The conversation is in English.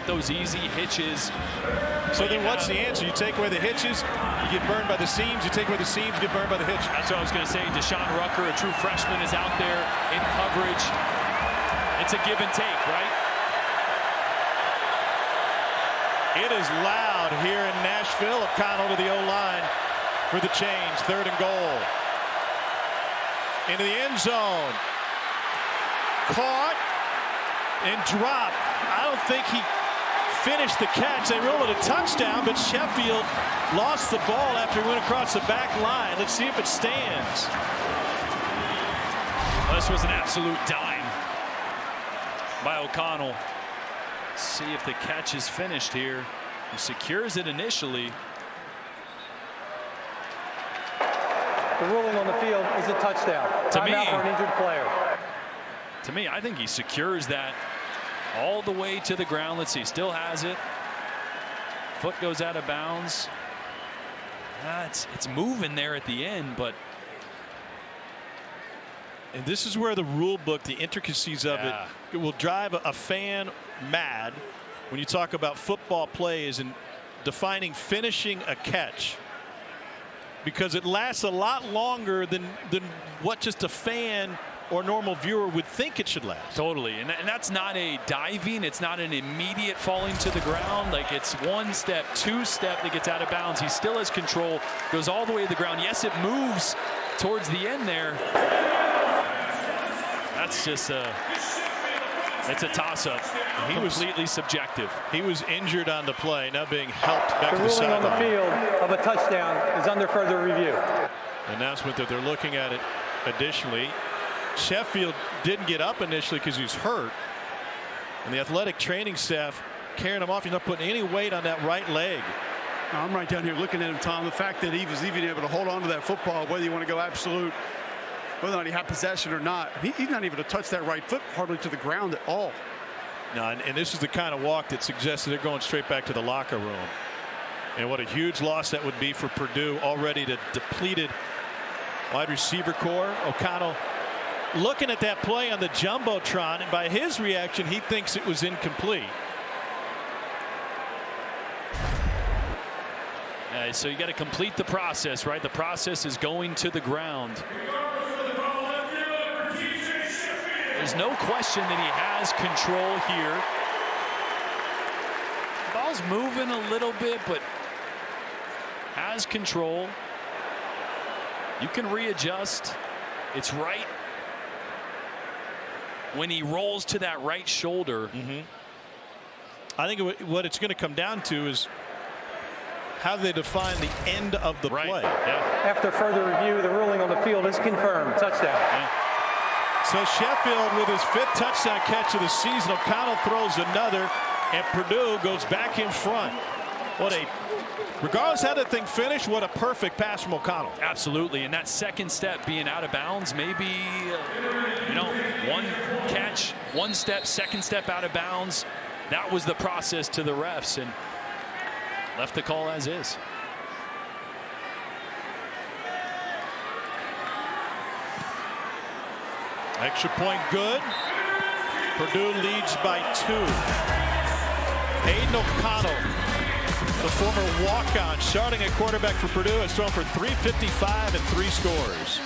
those easy hitches. So then what's the answer? You take away the hitches, you get burned by the seams. You take away the seams, you get burned by the hitches. That's what I was going to say. Deshaun Rucker, a true freshman, is out there in coverage. It's a give and take, right? It is loud here in Nashville. O'Connell to the O-line for the change. 3rd and goal. Into the end zone. Caught and dropped. I don't think he finished the catch. They ruled it a touchdown, but Sheffield lost the ball after he went across the back line. Let's see if it stands. Well, this was an absolute dime by O'Connell. See if the catch is finished here. He secures it initially. The ruling on the field is a touchdown. Timeout for an injured player. To me, I think he secures that all the way to the ground. Let's see, still has it. Foot goes out of bounds. It's moving there at the end, but. And this is where the rule book, the intricacies of it will drive a fan mad when you talk about football plays and defining finishing a catch, because it lasts a lot longer than what just a fan or normal viewer would think it should last. Totally, and that's not a diving. It's not an immediate falling to the ground. Like, it's 1 step, 2 step that gets out of bounds. He still has control, goes all the way to the ground. Yes, it moves towards the end there. That's just it's a toss-up. He was completely subjective. He was injured on the play, now being helped back to the ruling on the sideline. field of a touchdown is under further review. Announcement that they're looking at it additionally. Sheffield didn't get up initially because he was hurt, and the athletic training staff carrying him off. He's not putting any weight on that right leg. I'm right down here looking at him, Tom. The fact that he was even able to hold on to that football, whether you want to go absolute, whether or not he had possession or not, he's not even to touch that right foot hardly to the ground at all. No, and this is the kind of walk that suggests that they're going straight back to the locker room. And what a huge loss that would be for Purdue, already the depleted wide receiver core. O'Connell looking at that play on the Jumbotron, and by his reaction, he thinks it was incomplete. So you got to complete the process, right? The process is going to the ground. There's no question that he has control here. Ball's moving a little bit, but has control. You can readjust. It's right when he rolls to that right shoulder. I think what it's going to come down to is how they define the end of the play. After further review, the ruling on the field is confirmed. Touchdown. So Sheffield with his 5th touchdown catch of the season. O'Connell throws another, and Purdue goes back in front. Regardless how that thing finished, what a perfect pass from O'Connell. Absolutely, and that second step being out of bounds, maybe, one catch, 1 step, second step out of bounds. That was the process to the refs, and left the call as is. Extra point good. Purdue leads by 2. Aiden O'Connell, the former walk-on, starting at quarterback for Purdue, has thrown for 355 and 3 scores.